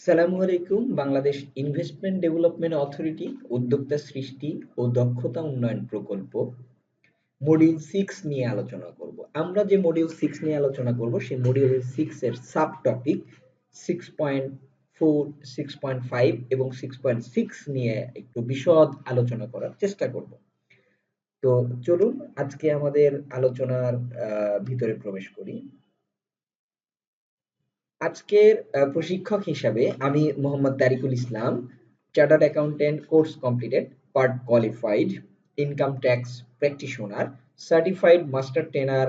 সালামু আলাইকুম। Bangladesh investment development authority উদ্যোক্তা সৃষ্টি ও দক্ষতা উন্নয়ন প্রকল্প মডিউল 6 নিয়ে আলোচনা করব। আমরা যে মডিউল 6 নিয়ে আলোচনা করব সেই মডিউল 6 এর সাব টপিক 6.4, 6.5 এবং 6.6 নিয়ে একটু বিশদ আলোচনা করার চেষ্টা করব। তো চলুন আজকে আমাদের আলোচনার ভিতরে প্রবেশ করি। আজকের প্রশিক্ষক হিসাবে আমি Mohammad Tarikul Islam, chartered accountant, course completed, part qualified, income tax practitioner, certified master trainer,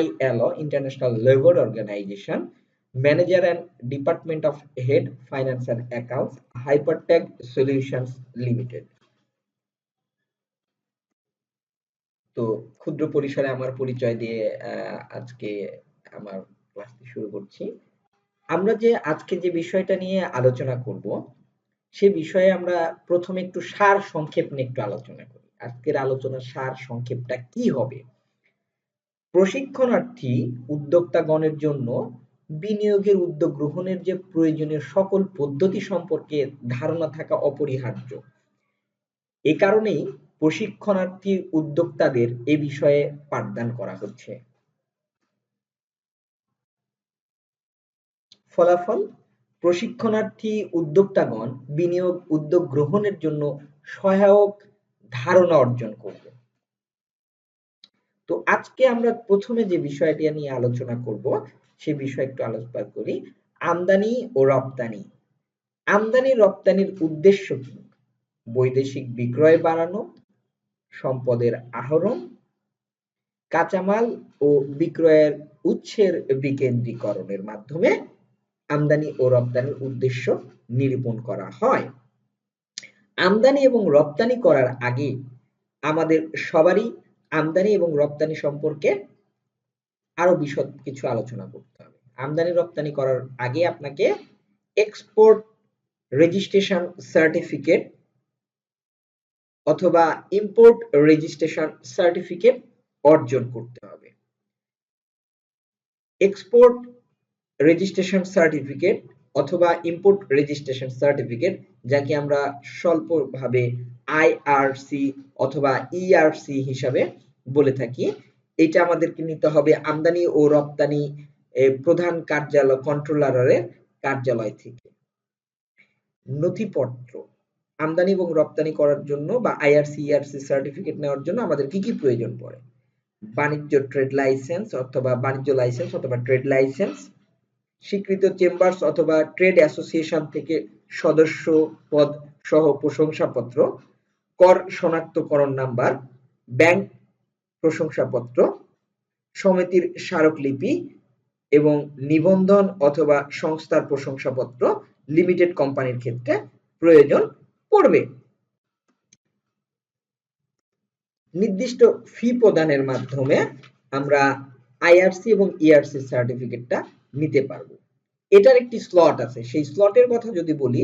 ILO international labour organisation, manager and department of head finance and accounts, Hypertech solutions limited. তো ক্ষুদ্র পরিসরে আমার পরিচয় দিয়ে আজকে আমার ক্লাসটি শুরু করছি। আমরা যে আজকে যে বিষয়টা নিয়ে আলোচনা করব সে বিষয়ে আমরা প্রথমে একটু সার সংক্ষেপ নিয়ে একটু আলোচনা করি। আজকের আলোচনার সার সংক্ষেপটা কি হবে? প্রশিক্ষণার্থী উদ্যোক্তাগণের জন্য বিনিয়োগের উদ্যোগ গ্রহণের যে প্রয়োজনীয় সকল পদ্ধতি সম্পর্কে ধারণা থাকা অপরিহার্য। এ কারণেই প্রশিক্ষণার্থী উদ্যোক্তাদের এ বিষয়ে পাঠদান করা হচ্ছে। ফলাফল: প্রশিক্ষণার্থী উদ্যোক্তাগণ বিনিয়োগ উদ্যোগ গ্রহণের জন্য সহায়ক ধারণা অর্জন করবে। তো আজকে আমরা প্রথমে যে বিষয়টি নিয়ে আলোচনা করব সে বিষয়ে একটু আলোচনা করি। আমদানি ও রপ্তানি। আমদানি রপ্তানির উদ্দেশ্য কি? বৈদেশিক বিক্রয় বাড়ানো, সম্পদের আহরণ, কাঁচামাল ও বিক্রয়ের উৎসের বিকেন্দ্রীকরণের মাধ্যমে আমদানি ও রপ্তানির উদ্দেশ্য নিরূপণ করা হয়। আমদানি এবং রপ্তানি করার আগে আমাদের সবারই আমদানি এবং রপ্তানি সম্পর্কে আরো বিশদ কিছু আলোচনা করতে হবে। আমদানি রপ্তানি করার আগে আপনাকে এক্সপোর্ট রেজিস্ট্রেশন সার্টিফিকেট অথবা ইম্পোর্ট রেজিস্ট্রেশন সার্টিফিকেট অর্জন করতে হবে। এক্সপোর্ট রেজিস্ট্রেশন সার্টিফিকেট অথবা ইম্পোর্ট রেজিস্ট্রেশন সার্টিফিকেট, যাকে আমরা স্বল্পভাবে IRC অথবা ERC হিসাবে বলে থাকি, এটা আমাদেরকে নিতে হবে আমদানি ও রপ্তানি প্রধান কার্যালয় কন্ট্রোলারের কার্যালয় থেকে। নথিপত্র: আমদানি এবং রপ্তানি করার জন্য বা IRC ERC সার্টিফিকেট নেওয়ার জন্য আমাদের কি কি প্রয়োজন পড়ে? বাণিজ্য ট্রেড লাইসেন্স অথবা বাণিজ্য লাইসেন্স অথবা ট্রেড লাইসেন্স, স্বীকৃত চেম্বার্স অথবা ট্রেড অ্যাসোসিয়েশন থেকে সদস্য পদ সহ প্রশংসাপত্র, কর শনাক্তকরণ নাম্বার, ব্যাংক প্রশংসাপত্র, সমিতির স্মারকলিপি এবং নিবন্ধন অথবা সংস্থার প্রশংসাপত্র লিমিটেড কোম্পানির ক্ষেত্রে প্রয়োজন পড়বে। নির্দিষ্ট ফি প্রদানের মাধ্যমে আমরা IRC এবং ERC সার্টিফিকেটটা নিতে পারবো। এটার একটি স্লট আছে, সেই স্লটের কথা যদি বলি,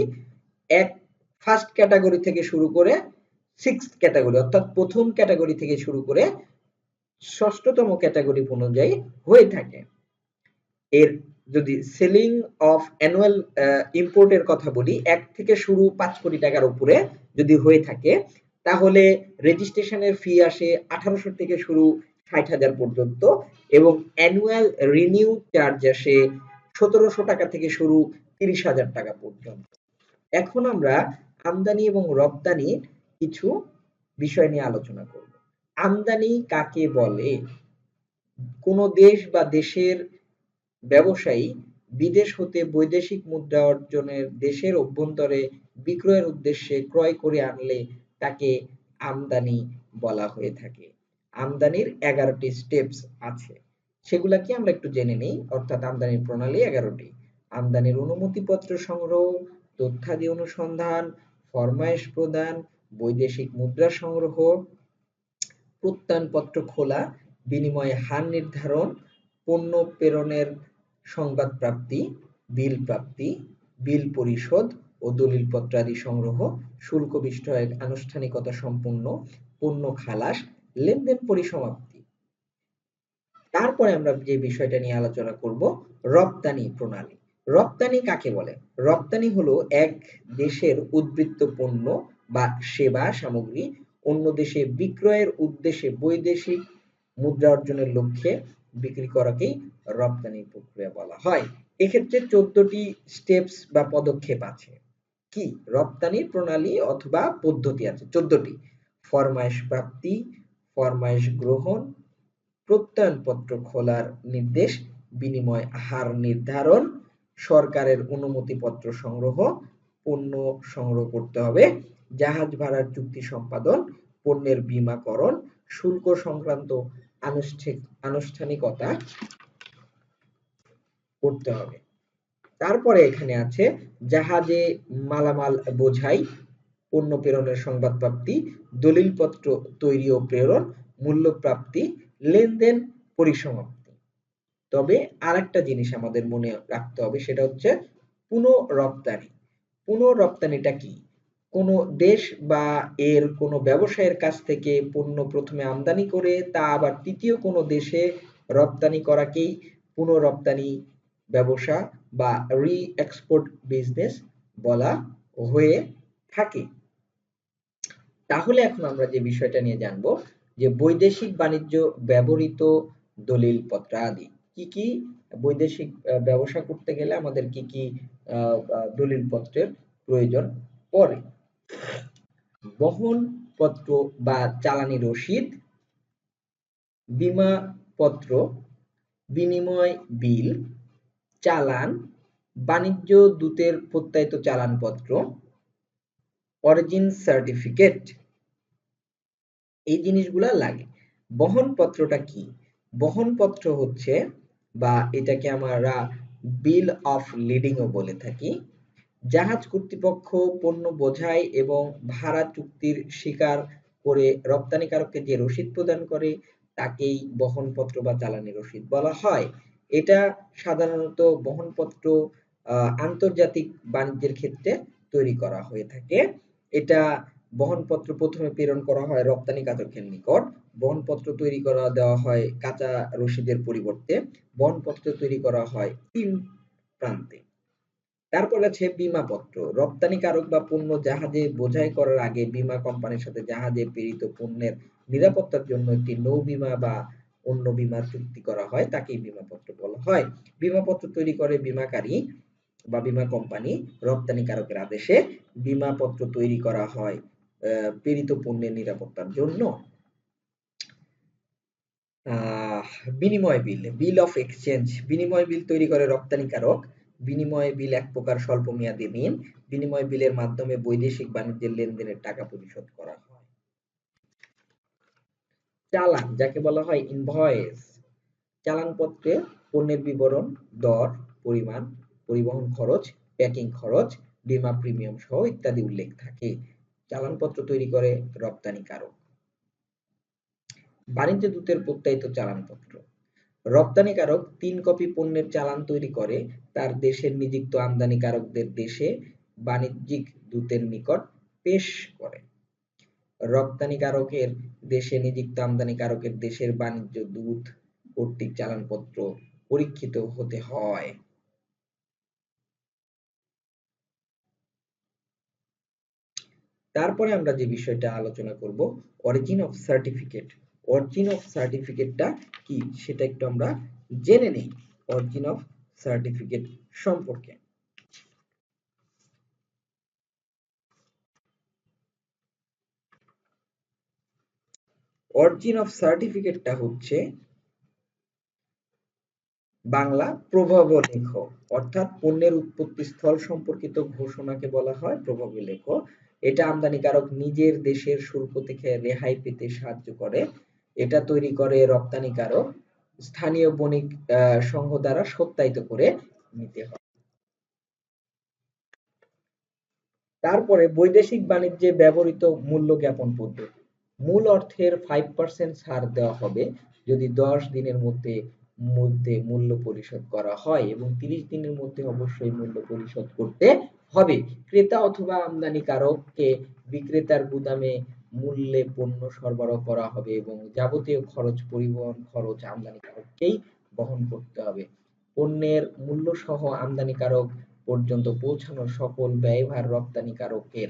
ফার্স্ট ক্যাটাগরি থেকে শুরু করে সিক্সথ ক্যাটাগরি অর্থাৎ প্রথম ক্যাটাগরি থেকে শুরু করে ষষ্ঠতম ক্যাটাগরি অনুযায়ী হয়ে থাকে। এর যদি সেলিং অফ অ্যানুয়াল ইম্পোর্টের কথা বলি, 1 থেকে শুরু 5 কোটি টাকার উপরে যদি হয়ে থাকে তাহলে রেজিস্ট্রেশনের ফি আসে 1800 থেকে শুরু 60,000 পর্যন্ত এবং অ্যানুয়াল রিনিউ চার্জ আসে 1700 টাকা থেকে শুরু 30,000 টাকা পর্যন্ত। এখন আমরা আমদানি এবং রপ্তানির কিছু বিষয় নিয়ে আলোচনা করব। আমদানি কাকে বলে? কোন দেশ বা দেশের ব্যবসায়ী বিদেশ হতে বৈদেশিক মুদ্রা অর্জনের দেশের অভ্যন্তরে বিক্রয়ের উদ্দেশ্যে ক্রয় করে আনলে তাকে আমদানি বলা হয়ে থাকে। আমদানির 11টি স্টেপস আছে, সেগুলা কি আমরা একটু জেনে নেই। অর্থাৎ আমদানির প্রণালী 11টি: আমদানির অনুমতিপত্র সংগ্রহ, তথ্যাদি অনুসন্ধান, ফরমায়েশ প্রদান, বৈদেশিক মুদ্রা সংগ্রহ, প্রত্যয়নপত্র খোলা, বিনিময়ে হার নির্ধারণ, পণ্য প্রেরণের সংবাদ প্রাপ্তি, বিল প্রাপ্তি, বিল পরিশোধ ও দলিলপত্র আদি সংগ্রহ, শুল্ক বিষয়ক আনুষ্ঠানিকতা সম্পন্ন, পণ্য খালাস, লেনদেন পরিসমাপ্তি। তারপরে আমরা যে বিষয়টা নিয়ে আলোচনা করব, রপ্তানি প্রণালী। রপ্তানি কাকে বলে? রপ্তানি হলো এক দেশের উদ্বৃত্ত পণ্য বা সেবা সামগ্রী অন্য দেশে বিক্রয়ের উদ্দেশ্যে বৈদেশিক মুদ্রা অর্জনের লক্ষ্যে বিক্রি করাকেই রপ্তানি প্রক্রিয়া বলা হয়। এক্ষেত্রে 14টি স্টেপস বা পদক্ষেপ আছে। কি? রপ্তানির প্রণালী অথবা পদ্ধতি আছে 14টি। ফরমায়েশ প্রাপ্তি, ফরমায়েশ গ্রহণ, প্রত্যয়নপত্র খোলার নির্দেশ, বিনিময় হার নির্ধারণ, সরকারের অনুমতিপত্র সংগ্রহ, পণ্য সংগ্রহ করতে হবে, জাহাজ ভাড়ার চুক্তি সম্পাদন, পণ্যের বীমাকরণ, শুল্ক সংক্রান্ত আনুষ্ঠানিকতা করতে হবে। তারপরে এখানে আছে জাহাজে মালামাল বোঝাই, পণ্য প্রেরণের সংবাদ প্রাপ্তি, দলিলপত্র তৈরি ও প্রেরণ, মূল্য প্রাপ্তি, লেনদেন পরিসমাপ্তি। তবে আরেকটা জিনিস আমাদের মনে রাখতে হবে, সেটা হচ্ছে পুনঃরপ্তানি। পুনঃরপ্তানিটা কি? কোন দেশ বা এর কোন ব্যবসায়ের কাছ থেকে পণ্য প্রথমে আমদানি করে তা আবার তৃতীয় কোন দেশে রপ্তানি করাকেই পুনঃরপ্তানি ব্যবসা বা রি-এক্সপোর্ট বিজনেস বলা হয়ে থাকে। তাহলে এখন আমরা যে বিষয়টা নিয়ে জানবো যে বৈদেশিক বাণিজ্য ব্যবহৃত দলিল পত্রাদি কি কি, বৈদেশিক ব্যবসা করতে গেলে আমাদের কি কি দলিল পত্রের প্রয়োজন পড়ে। বহন পত্র বা চালানি রসিদ, বীমা পত্র, বিনিময় বিল, চালান, বাণিজ্য দূতের প্রত্যয়িত চালানপত্র, অরিজিন সার্টিফিকেট, এই জিনিসগুলা লাগে। বহনপত্রটা কি? বহনপত্র হচ্ছে, বা এটাকে আমরা বিল অফ লিডিংও বলে থাকি, জাহাজ কর্তৃপক্ষ পণ্য বোঝাই এবং ভাড়া চুক্তির স্বীকার করে রপ্তানিকারককে যে রসিদ প্রদান করে তাকেই বহনপত্র বা চালানি রসিদ বলা হয়। এটা সাধারণত বহনপত্র আন্তর্জাতিক বাণিজ্যের ক্ষেত্রে তৈরি করা হয়ে থাকে। এটা বহনপত্র প্রথমে প্রেরণ করা হয় রপ্তানিকারকের নিকট, বহনপত্র তৈরি করা দেওয়া হয় কাঁচা রসিদের পরিবর্তে, বহনপত্র তৈরি করা হয় 3 প্রান্তে। তারপর আছে বীমাপত্র। রপ্তানিকারক বা পণ্য জাহাজে বোঝাই করার আগে বীমা কোম্পানির সাথে জাহাজে প্রেরিত পণ্যের নিরাপত্তার জন্য একটি নৌ বীমা বা অন্য বীমা চুক্তি করা হয়, তাকেই বীমাপত্র বলা হয়। বীমাপত্র তৈরি করে বীমাকারী বা বীমা কোম্পানি, রপ্তানিকারকের আদেশে বীমাপত্র তৈরি করা হয় প্রেরিত পণ্যের নিরাপত্তার জন্য। বিনিময় বিল, বিল অফ এক্সচেঞ্জ, বিনিময় বিল তৈরি করে রপ্তানিকারক। বিনিময় বিল এক প্রকার স্বল্প মেয়াদী ঋণ, বিনিময় বিলের মাধ্যমে বৈদেশিক বাণিজ্যের লেনদেনের টাকা পরিশোধ করা হয়। চালান, যাকে বলা হয় ইনভয়েস, চালানপত্রে পণ্যের বিবরণ, দর, পরিমাণ, পরিবহন খরচ, প্যাকিং খরচ, বীমা প্রিমিয়াম সহ ইত্যাদি উল্লেখ থাকে। চালানপত্র তৈরি করে রপ্তানিকারক। বাণিজ্য দূতের প্রত্যয়িত চালানপত্র, রপ্তানিকারক 3 কপি পণ্যের চালান তৈরি করে তার দেশের নিযুক্ত আমদানিকারকদের দেশে বাণিজ্যিক দূতের নিকট পেশ করে। রপ্তানিকারকের দেশে নিযুক্ত আমদানিকারকের দেশের বাণিজ্য দূত কর্তৃক চালানপত্র পরীক্ষিত হতে হয়। তারপরে আমরা যে বিষয়টা আলোচনা করব, origin of certificate. Origin of সার্টিফিকেটটা কি সেটা একটু আমরা জেনে নেই, অরিজিন অফ সার্টিফিকেট সম্পর্কে। অরিজিন অফ সার্টিফিকেটটা হচ্ছে বাংলা প্রভাবলেখ, অর্থাৎ পণ্যের উৎপত্তি স্থল সম্পর্কিত ঘোষণাকে বলা হয় প্রভাবলেখ। এটা আমদানিকারক নিজের দেশের শুল্ক থেকে রেহাই পেতে সাহায্য করে। এটা তৈরি করে রপ্তানিকারক, স্থানীয় বণিক সংঘ দ্বারা সত্যায়িত করে নিতে হয়। তারপরে বৈদেশিক বাণিজ্যে ব্যবহৃত মূল্য জ্ঞাপন পদ্ধতি। মূল অর্থের 5% ছাড় দেওয়া হবে যদি 10 দিনের মধ্যে মূল্য পরিশোধ করা হয় এবং 30 দিনের মধ্যে অবশ্যই মূল্য পরিশোধ করতে হবে। ক্রেতা অথবা আমদানিকারককে বিক্রেতার গুদামে মূল্যে পণ্য সরবরাহ করা হবে এবং যাবতীয় খরচ, পরিবহন খরচ আমদানিকারককেই বহন করতে হবে। পণ্যের মূল্য সহ আমদানিকারক পর্যন্ত পৌঁছানোর সকল ব্যয়ভার রপ্তানিকারকের।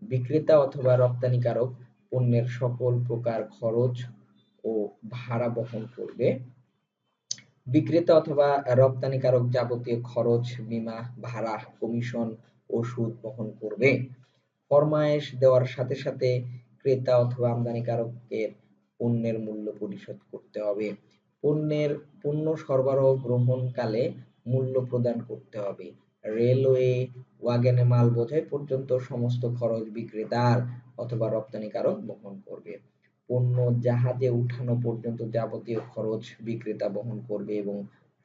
বিক্রেতা অথবা রপ্তানিকারক পণ্যের সকল প্রকার খরচ ও ভাড়া বহন করবে। বিক্রেতা অথবা রপ্তানিকারক যাবতীয় খরচ, বীমা, ভাড়া, কমিশন ও সুদ বহন করবে। ফরমায়েশ দেওয়ার সাথে সাথে ক্রেতা অথবা আমদানিকারকের পণ্যের মূল্য পরিশোধ করতে হবে। পণ্য সরবরাহ গ্রহণকালে মূল্য প্রদান করতে হবে। রেলওয়ে ওয়াগনে মাল বোঝাই পর্যন্ত সমস্ত খরচ বিক্রেতার অথবা রপ্তানিকারক বহন করবে। পণ্য জাহাজে উঠানো পর্যন্ত যাবতীয় খরচ বিক্রেতা বহন করবে এবং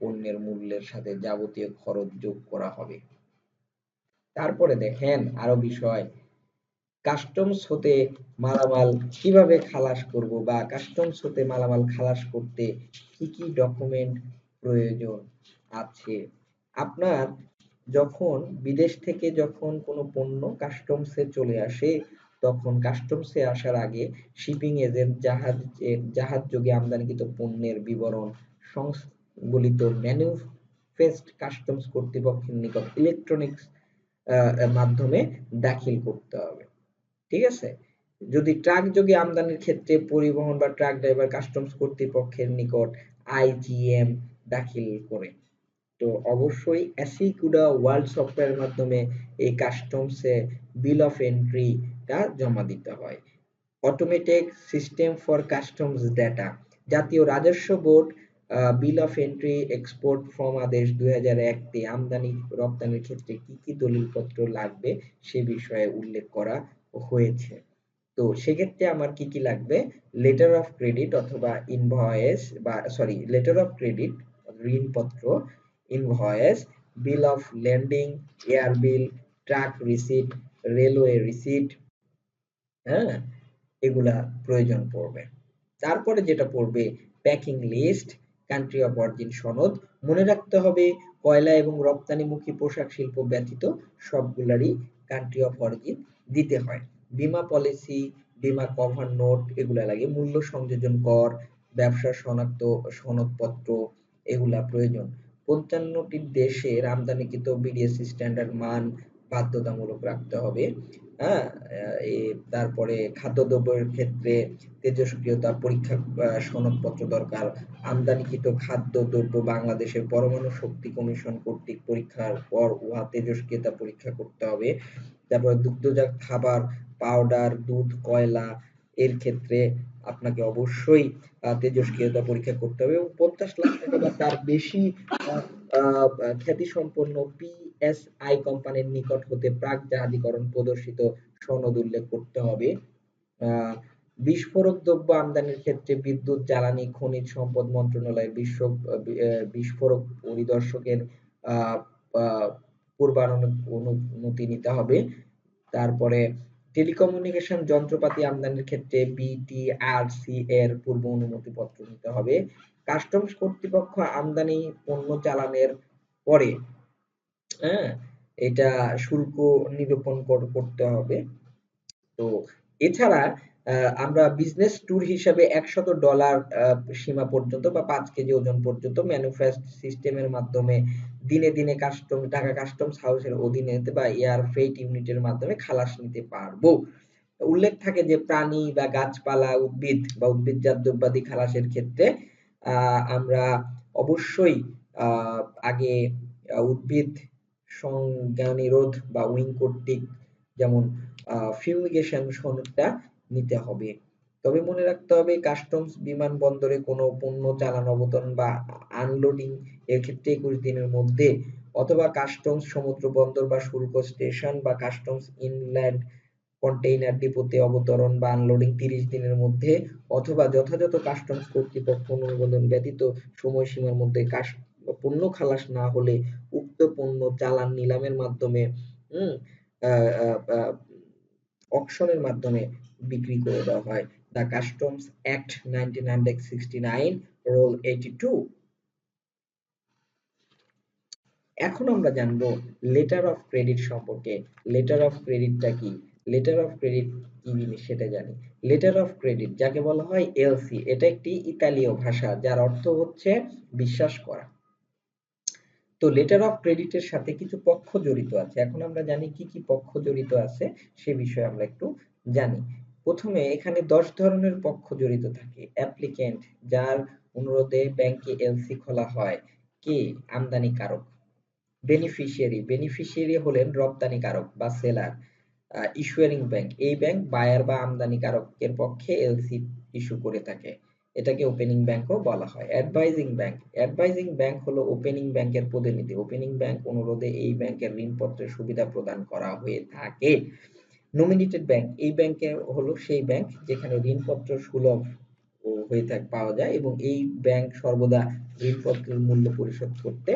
পণ্যের মূল্যের সাথে যাবতীয় খরচ যোগ করা হবে। তারপরে দেখেন আরো বিষয়, কাস্টমস হতে মালামাল কিভাবে খালাস করব বা কাস্টমস হতে মালামাল খালাস করতে কি কি ডকুমেন্ট প্রয়োজন আছে। আপনার যখন বিদেশ থেকে যখন কোনো পণ্য কাস্টমসে চলে আসে, তখন কাস্টমসে আসার আগে শিপিং এজেন্ট জাহাজ যোগে আমদানিকৃত পণ্যের বিবরণ সংবলিত ম্যানিফেস্ট কাস্টমস কর্তৃপক্ষের নিকট ইলেকট্রনিক্স মাধ্যমে দাখিল করতে হবে। ঠিক আছে? যদি ট্রাক যোগে আমদানির ক্ষেত্রে পরিবহন বা ট্রাক ড্রাইভার কাস্টমস কর্তৃপক্ষের নিকট আইজিএম দাখিল করে। তো অবশ্যই অ্যাসিকুডা ওয়ার্ল্ড সফটওয়্যারের মাধ্যমে এই কাস্টমসে বিল অফ এন্ট্রিটা জমা দিতে হয়। Automated system for customs data, জাতীয় রাজস্ব board bill of entry export form আদেশ 2001 তে আমদানি রপ্তানির ক্ষেত্রে কি কি দলিলপত্র লাগবে সে বিষয়ে উল্লেখ করা হয়েছে। তো সেক্ষেত্রে আমার কি কি লাগবে, লেটার অফ ক্রেডিট অথবা ইনভয়েস বা সরি লেটার অফ ক্রেডিট ঋণপত্র, invoice, bill of landing, air bill, truck receipt, railway receipt, হ্যাঁ, এগুলা প্রয়োজন পড়বে। তারপরে যেটা পড়বে packing list, country of origin সনদ। মনে রাখতে হবে কয়লা এবং রপ্তানিমুখী পোশাক শিল্প ব্যতীত সবগুলারই কান্ট্রি অফ অরিজিন দিতে হয়। বীমা পলিসি, বীমা কভার নোট এগুলা লাগে। মূল্য সংযোজন কর, ব্যবসা শনাক্ত সনদপত্র এগুলা প্রয়োজন। 55টি দেশের আমদানিকৃত বিডিএসি স্ট্যান্ডার্ড মান বাধ্যতামূলক রাখতে হবে। হ্যাঁ, তারপরে খাদ্যদ্রব্যের ক্ষেত্রে তেজস্ক্রিয়তা পরীক্ষা সনদপত্র দরকার। আমদানিকৃত খাদ্যদ্রব্য বাংলাদেশের পরমাণু শক্তি কমিশন কর্তৃক পরীক্ষার পর উহা তেজস্ক্রিয়তা পরীক্ষা করতে হবে। তারপরে দুগ্ধজাত খাবার, পাউডার, দুধ, কয়লা এর ক্ষেত্রে আপনাকে অবশ্যই তেজস্ক্রিয়তা পরীক্ষা করতে হবে এবং 50 লাখ টাকা বা তার বেশি খ্যাতিসম্পন্ন পিএসআই কোম্পানির নিকট হতে প্রাক জাহাজীকরণ প্রদর্শিত সনদ উল্লেখ করতে হবে। বিস্ফোরক দ্রব্য আমদানির ক্ষেত্রে বিদ্যুৎ, জ্বালানি, খনিজ সম্পদ মন্ত্রণালয়ের বিস্ফোরক পরিদর্শকের পূর্বানুমতি নিতে হবে। তারপরে টেলিকমিউনিকেশন যন্ত্রপাতি আমদানির ক্ষেত্রে বিটিআরসি এর পূর্ব অনুমতি পত্র নিতে হবে। কাস্টমস কর্তৃপক্ষ আমদানি পণ্য চালানের পরে হ্যাঁ, এটা শুল্ক নিরূপণ করতে হবে। তো এছাড়া আমরা বিজনেস ট্যুর হিসাবে $100 সীমা পর্যন্ত বা 5 কেজি ওজন পর্যন্ত ম্যানুফ্যাক্ট সিস্টেমের মাধ্যমে দিনে দিনে ঢাকা কাস্টমস হাউসের অধীনে বা এয়ার ফ্রেইট ইউনিটের মাধ্যমে খালাস নিতে পারবো। উল্লেখ থাকে যে প্রাণী বা গাছপালা, উদ্ভিদ বা উদ্ভিদজাত দ্রব্যাদি খালাসের ক্ষেত্রে আমরা অবশ্যই আগে উদ্ভিদ সংজ্ঞা নিরোধ বা উইং কর্তৃক যেমন ফিউমিগেশন সনদটা নিতে হবে। তবে মনে রাখতে হবে কাস্টমস বিমানবন্দরে কোনো পণ্য চালান, অবতরণ বা আনলোডিং এর ক্ষেত্রে 21 দিনের মধ্যে, অথবা কাস্টমস সমুদ্র বন্দর বা শুল্ক স্টেশন বা কাস্টমস ইনল্যান্ড কন্টেইনার ডিপোতে অবতরণ বা আনলোডিং 30 দিনের মধ্যে, অথবা যথাযথ কাস্টমস কর্তৃপক্ষ অনুমোদন ব্যতীত সময়সীমার মধ্যে পণ্য খালাস না হলে উক্ত পণ্য চালান নিলামের মাধ্যমে অকশনের মাধ্যমে বিক্রি করে দেওয়া হয়। The customs act 1969 rule 82। এখন আমরা জানবো লেটার অফ ক্রেডিট সম্পর্কে। লেটার অফ ক্রেডিটটা কি? লেটার অফ ক্রেডিট কি জিনিস সেটা জানি। লেটার অফ ক্রেডিট যাকে বলা হয় এলসি, এটা একটি ইতালীয় ভাষা যার অর্থ হচ্ছে বিশ্বাস করা। তো লেটার অফ ক্রেডিটের সাথে কিছু পক্ষ জড়িত আছে। এখন আমরা জানি কি কি পক্ষ জড়িত আছে সে বিষয়ে আমরা একটু জানি। প্রথমে এখানে ১০ ধরনের পক্ষ জড়িত থাকে। অ্যাপ্লিক্যান্ট, যার অনুরোধে ব্যাংকে এলসি খোলা হয়। কে? আমদানিকারক। বেনিফিশিয়ারি, বেনিফিশিয়ারি হলেন রপ্তানিকারক বা সেলার। ইস্যুয়ারিং ব্যাংক, এই ব্যাংক বায়ার বা আমদানিকারকের পক্ষে এলসি ইস্যু করে থাকে। এটাকে ওপেনিং ব্যাংকও বলা হয়। অ্যাডভাইজিং ব্যাংক, অ্যাডভাইজিং ব্যাংক হলো ওপেনিং ব্যাংকের প্রতিনিধি। ওপেনিং ব্যাংক অনুরোধে এই ব্যাংকের ঋণপত্রের সুবিধা প্রদান করা হয়ে থাকে। নমিনেটেড ব্যাংক, এই ব্যাংকে হলো সেই ব্যাংক যেখানে ঋণপত্র সুলভ হয়ে পাওয়া যায় এবং এই ব্যাংক সর্বদা ঋণপত্রের মূল্য পরিশোধ করতে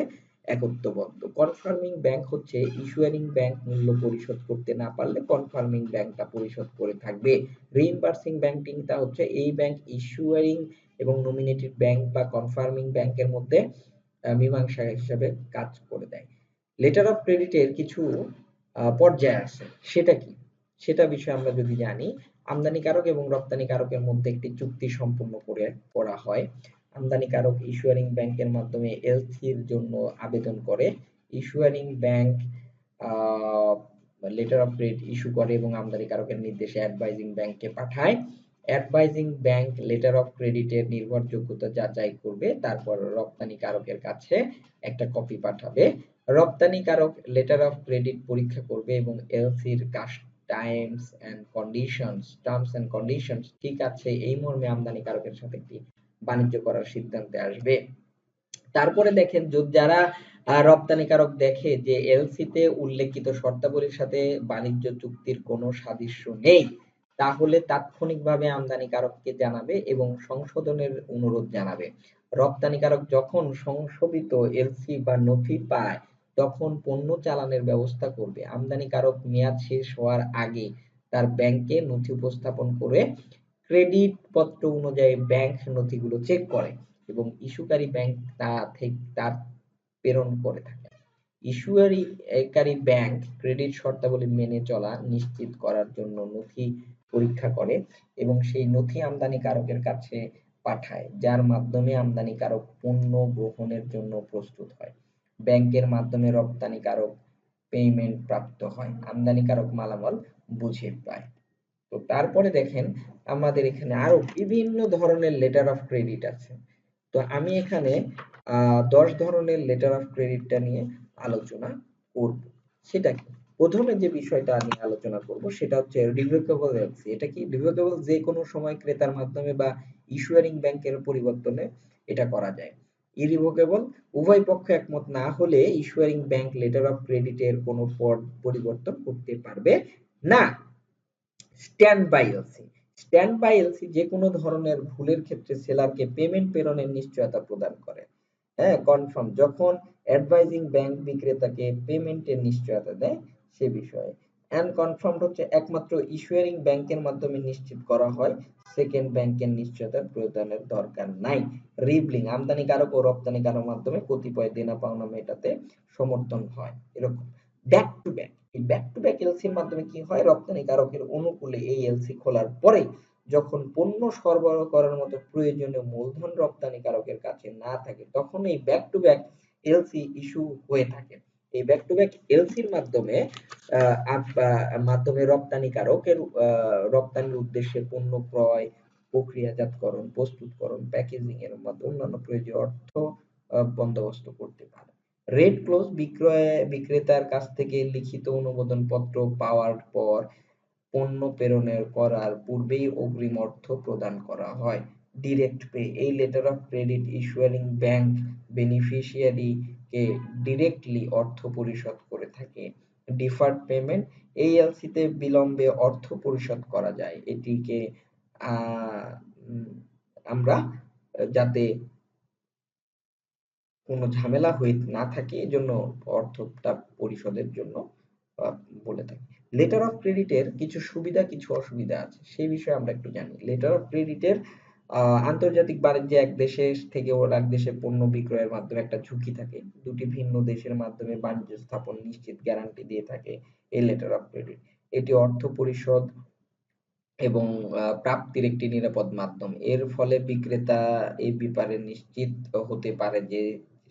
একত্রবদ্ধ। কনফার্মিং ব্যাংক হচ্ছে ইস্যুয়ারিং ব্যাংক মূল্য পরিশোধ করতে না পারলে কনফার্মিং ব্যাংকটা পরিশোধ করে থাকবে। রিইম্বার্সিং ব্যাংকিংটা হচ্ছে এই ব্যাংক ইস্যুয়ারিং এবং নমিনেটেড ব্যাংক বা কনফার্মিং ব্যাংকের মধ্যে মীমাংসা হিসাবে কাজ করে দেয়। লেটার অফ ক্রেডিটের কিছু পর্যায় আছে, সেটা কি? সেটা বিষয়ে আমরা যদি জানি, আমদানিকারক এবং রপ্তানিকারকের মধ্যে একটি চুক্তি সম্পন্ন করা হয়। আমদানিকারক ইস্যুয়ারিং ব্যাংকের মাধ্যমে এলসির জন্য আবেদন করে। ইস্যুয়ারিং bank letter of credit issue করে এবং আমদানিকারকের নির্দেশে অ্যাডভাইজিং ব্যাংকে পাঠায়। অ্যাডভাইজিং ব্যাংক লেটার অফ ক্রেডিটের নির্ভরযোগ্যতা যাচাই করবে, তারপর রপ্তানিকারকের কাছে একটা কপি পাঠাবে। রপ্তানিকারক লেটার অফ ক্রেডিট পরীক্ষা করবে এবং এলসির টার্মস এন্ড কন্ডিশনস ঠিক আছে এই মর্মে আমদানিকারকের সাথে একটি বাণিজ্য করার সিদ্ধান্তে আসবে। তারপরে দেখেন যারা রপ্তানিকারক দেখে যে এলসিতে উল্লেখিত শর্তাবলীর সাথে বাণিজ্য চুক্তির কোনো সাদৃশ্য নেই, তাহলে তাৎক্ষণিকভাবে আমদানিকারককে জানাবে এবং সংশোধনের অনুরোধ জানাবে। রপ্তানিকারক যখন সংশোধিত এলসি বা নথি পায় তখন পণ্য চালানের ব্যবস্থা করবে। আমদানিকারক মেয়াদ শেষ হওয়ার আগে তার ব্যাংকে নথি উপস্থাপন করে ক্রেডিট পত্র অনুযায়ী ব্যাংক নথিগুলো চেক করে এবং ইস্যুকারী ব্যাংক তার প্রেরণ করে থাকে। ইস্যুকারী ব্যাংক ক্রেডিট শর্তাবলী মেনে চলা নিশ্চিত করার জন্য নথি পরীক্ষা করে এবং সেই নথি আমদানিকারকের কাছে পাঠায়, যার মাধ্যমে আমদানিকারক পণ্য গ্রহণের জন্য প্রস্তুত হয়। ব্যাংকের মাধ্যমে রপ্তানিকারক পেমেন্ট প্রাপ্ত হয়। আমদানিকারক মালামাল বুঝে পায়। তো তারপরে দেখেন আমাদের এখানে আরো বিভিন্ন ধরনের লেটার অফ ক্রেডিট আছে। তো আমি এখানে ১০ ধরনের লেটার অফ ক্রেডিটটা নিয়ে আলোচনা করব। সেটা কি? প্রথমে যে বিষয়টা আমি আলোচনা করব সেটা হচ্ছে রিভোকেবল এলসি। এটা কি? রিভোকেবল যে কোনো সময় ক্রেতার মাধ্যমে বা ইস্যুয়ারিং ব্যাংকের পরিবর্তনে এটা করা যায়। ইরিভোকেবল, উভয় পক্ষ একমত না হলে ইস্যুয়ারিং ব্যাংক লেটার অফ ক্রেডিটের কোনো পরিবর্তন করতে পারবে না। Standby LC, standby LC যে কোনো ধরনের ভুলের ক্ষেত্রে সেলারকে পেমেন্ট প্রেরণের নিশ্চয়তা প্রদান করে। হ্যাঁ, কনফার্ম, যখন অ্যাডভাইজিং ব্যাংক বিক্রেতাকে পেমেন্টের নিশ্চয়তা দেয় সে বিষয়ে। আনকনফার্মড হচ্ছে একমাত্র ইস্যুয়ারিং ব্যাংকের মাধ্যমে নিশ্চিত করা হয়, সেকেন্ড ব্যাংকের নিশ্চয়তা প্রদানের দরকার নাই। রিবলিং, আমদানিকারক ও রপ্তানিকারক মাধ্যমে কতিপয় দেনা পাওনা মেটাতে সমর্থন হয় এরকম। ব্যাক টু ব্যাক, এই ব্যাক টু ব্যাক এলসির মাধ্যমে কি হয়? রপ্তানিকারকের অনুকূলে এই এলসি খোলার পরে যখন পণ্য সরবরাহ করার মতো প্রয়োজনীয় মূলধন রপ্তানিকারকের কাছে না থাকে তখন এই back to back LC issue হয়ে থাকে। এই ব্যাক টু ব্যাক এলসির মাধ্যমে রপ্তানিকারকের রপ্তানির উদ্দেশ্যে পণ্য ক্রয়, প্রক্রিয়াজাতকরণ, প্রস্তুতকরণ, প্যাকেজিং এর মতো অন্যান্য প্রয়োজনীয় অর্থ বন্দোবস্ত করতে পারে। রেড ক্লোজ, বিক্রেতার কাছ থেকে লিখিত অনুমোদন পত্র পাওয়ার পর পণ্য প্রেরণের করার পূর্বেই অগ্রিম অর্থ প্রদান করা হয়। ডিরেক্ট পে, এই লেটার অফ ক্রেডিট ইস্যুয়ারিং ব্যাংক বেনিফিশিয়ারি কে ডিরেক্টলি অর্থ পরিশোধ করে থাকে। ডিফার্ড পেমেন্ট, এই এলসিতে বিলম্বে অর্থ পরিশোধ করা যায়। এটিকে আমরা যাতে কোনো ঝামেলা হয়ে না থাকে এজন্য অর্থটা পরিশোধের জন্য বলে থাকি। লেটার অফ ক্রেডিটের কিছু সুবিধা কিছু অসুবিধা আছে, সেই বিষয়ে আমরা একটু জানি। লেটার অফ ক্রেডিটের আন্তর্জাতিক বাণিজ্যে এক দেশে থেকে এক দেশে পণ্য বিক্রয়ের মাধ্যমে একটা ঝুঁকি থাকে। দুটি ভিন্ন দেশের মাধ্যমে বাণিজ্য স্থাপন নিশ্চিত গ্যারান্টি দিয়ে থাকে এই লেটার অফ ক্রেডিট। এটি অর্থ পরিশোধ এবং প্রাপ্তির একটি নিরাপদ মাধ্যম। এর ফলে বিক্রেতা এই ব্যাপারে নিশ্চিত হতে পারে যে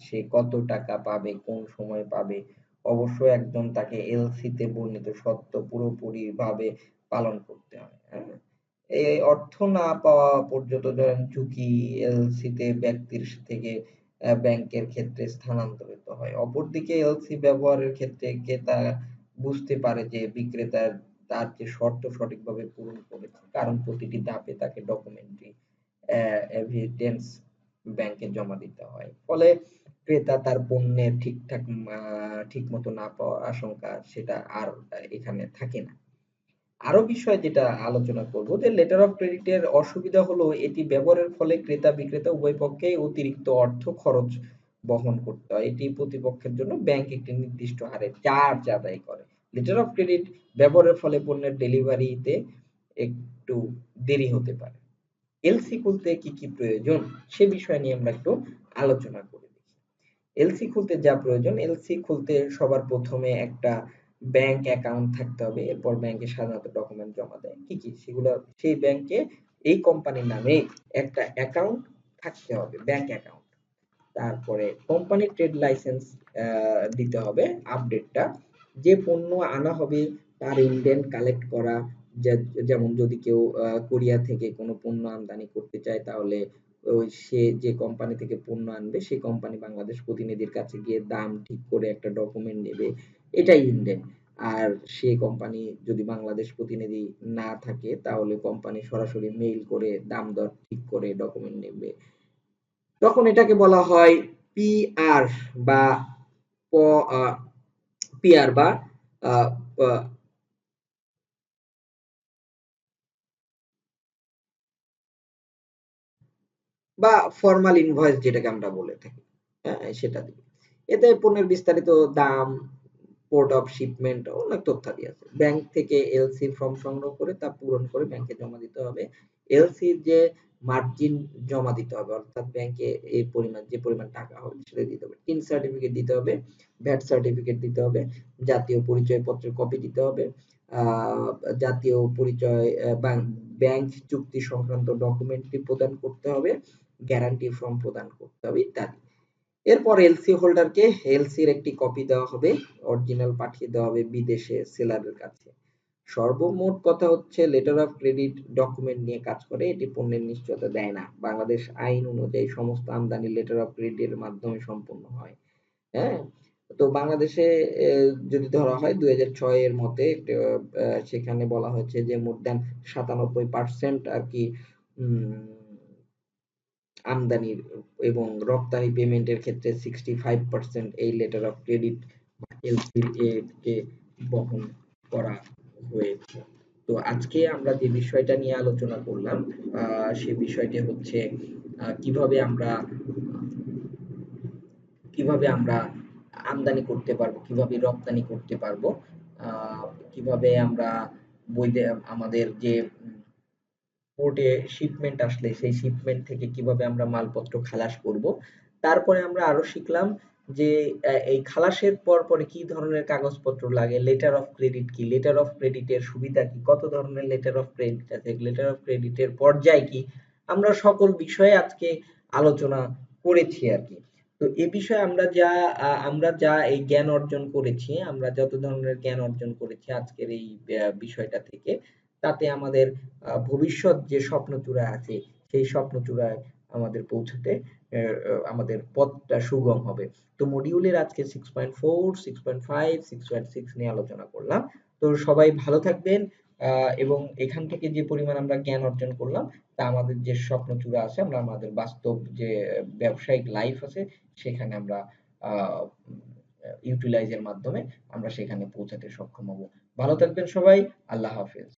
সে কত টাকা পাবে, কোন সময় পাবে, অবশ্যই একদম তাকে এলসি তে বর্ণিত শর্ত পুরোপুরি ভাবে পালন করতে হয়। হ্যাঁ, এই অর্থ না পাওয়া পর্যন্ত ধরেন ঝুঁকি এলসি তে ব্যক্তির থেকে ব্যাংকের ক্ষেত্রে স্থানান্তরিত হয়। অপরদিকে এলসি ব্যবহারের ক্ষেত্রে ক্রেতা বুঝতে পারে যে বিক্রেতার তার যে শর্ত সঠিকভাবে পূরণ করেছে, কারণ প্রতিটি ধাপে তাকে ডকুমেন্টারি এভিডেন্স ব্যাংকে জমা দিতে হয়। ফলে ক্রেতা তার পণ্যের ঠিক মতো না পাওয়ার আশঙ্কা সেটা আর এখানে থাকে না। আরো বিষয় যেটা আলোচনা করব যে লেটার অফ ক্রেডিটের অসুবিধা হলো এটি ব্যবহারের ফলে ক্রেতা বিক্রেতা উভয় পক্ষেই অতিরিক্ত অর্থ খরচ বহন করতে হয়। এটি প্রতিপক্ষের জন্য ব্যাংক একটি নির্দিষ্ট হারে চার্জ আদায় করে। লেটার অফ ক্রেডিট ব্যবহারের ফলে পণ্যের ডেলিভারিতে একটু দেরি হতে পারে। এলসি খুলতে কি কি প্রয়োজন সে বিষয় নিয়ে আমরা একটু আলোচনা করি। এলসি খুলতে যা প্রয়োজন, এলসি খুলতে সবার প্রথমে একটা ব্যাংক অ্যাকাউন্ট থাকতে হবে। এরপর ব্যাংকে সাধারণত ডকুমেন্ট জমা দেয়। কি কি সেগুলো, সেই ব্যাংকে এই কোম্পানির নামে একটা অ্যাকাউন্ট থাকতে হবে, ব্যাংক অ্যাকাউন্ট। তারপরে কোম্পানির ট্রেড লাইসেন্স দিতে হবে, আপডেটটা। যে পণ্য আনা হবে তার ইনডেন্ট কালেক্ট করা। যেমন যদি কেউ কোরিয়া থেকে কোনো পণ্য আমদানি করতে চায় তাহলে ওই সে যে কোম্পানি থেকে পণ্য আনবে সেই কোম্পানি বাংলাদেশ প্রতিনিধির কাছে গিয়ে দাম ঠিক করে একটা ডকুমেন্ট নেবে, এটাই ইনডেন্ট। আর সে কোম্পানি যদি বাংলাদেশ প্রতিনিধি না থাকে তাহলে কোম্পানি সরাসরি মেইল করে দাম দর ঠিক করে ডকুমেন্ট নেবে, তখন এটাকে বলা হয় পিআর বা পিআর বা আহ, আহ, বা ফরমাল ইনভয়েস যেটাকে আমরা বলে থাকি। হ্যাঁ, সেটা দিবে। এতে পণ্যের বিস্তারিত দাম, পোর্ট অফ শিপমেন্ট অনেক তথ্যাদি আছে। ব্যাংক থেকে এলসি ফর্ম সংগ্রহ করে তা পূরণ করে ব্যাংকে জমা দিতে হবে। এলসির যে মার্জিন জমা দিতে হবে, অর্থাৎ ব্যাংকে এই পরিমাণ যে পরিমাণ টাকা হবে সেটা দিতে হবে। টিন সার্টিফিকেট দিতে হবে, ভ্যাট সার্টিফিকেট দিতে হবে, জাতীয় পরিচয়পত্রের কপি দিতে হবে, আহ, জাতীয় পরিচয় ব্যাংক চুক্তি সংক্রান্ত ডকুমেন্টটি প্রদান করতে হবে, গ্যারান্টি ফর্ম প্রদান করতে হবে ইত্যাদি। এরপর এলসি হোল্ডারকে এলসির একটি কপি দেওয়া হবে, অরিজিনাল পাঠিয়ে দেওয়া হবে বিদেশে সেলারের কাছে। সর্বমোট কথা হচ্ছে লেটার অফ ক্রেডিট ডকুমেন্ট নিয়ে কাজ করে, এটি পণ্যের নিশ্চয়তা দেয় না। বাংলাদেশ আইন অনুযায়ী সমস্ত আমদানি লেটার অফ ক্রেডিটের মাধ্যমে সম্পন্ন হয়। হ্যাঁ, তো বাংলাদেশে যদি ধরা হয় 2006 এর মতে সেখানে বলা হয়েছে যে মোর দ্যান 97% আর কি আমদানির এবং রপ্তানি পেমেন্টের ক্ষেত্রে 65% এই লেটার অফ ক্রেডিট এলসির কে বহন করা হয়েছে। তো আজকে আমরা যে বিষয়টা নিয়ে আলোচনা করলাম সে বিষয়টি হচ্ছে কিভাবে আমরা আমদানি করতে পারবো, কিভাবে রপ্তানি করতে পারবো, আহ, কিভাবে আমরা বৈধ আমাদের যে পোর্টে শিপমেন্ট আসলে সেই শিপমেন্ট থেকে কিভাবে আমরা মালপত্র খালাস করব। তারপরে আমরা আরো শিখলাম যে এই খালাসের পর পরে কি ধরনের কাগজপত্র লাগে, লেটার অফ ক্রেডিট কি, লেটার অফ ক্রেডিটের সুবিধা কি, কত ধরনের লেটার অফ ক্রেডিট আছে, লেটার অফ ক্রেডিটের পর্যায় কি, আমরা সকল বিষয়ে আজকে আলোচনা করেছি আর কি। তো এ বিষয়ে আমরা যা এই জ্ঞান অর্জন করেছি, আমরা যত ধরনের জ্ঞান অর্জন করেছি আজকের এই বিষয়টা থেকে, তাতে আমাদের ভবিষ্যৎ যে স্বপ্নচূড়া আছে সেই স্বপ্নচূড়ায় আমাদের পৌঁছাতে আমাদের পথটা সুগম হবে। তো মডিউলের আজকে 6.4, 6.5, 6.6 নিয়ে আলোচনা করলাম। তো সবাই ভালো থাকবেন এবং এখান থেকে যে পরিমাণ আমরা জ্ঞান অর্জন করলাম তা আমাদের যে স্বপ্নচূড়া আছে, আমরা আমাদের বাস্তব যে ব্যবসায়িক লাইফ আছে সেখানে আমরা ইউটিলাইজের মাধ্যমে আমরা সেখানে পৌঁছাতে সক্ষম হব। ভালো থাকবেন সবাই। আল্লাহ হাফেজ।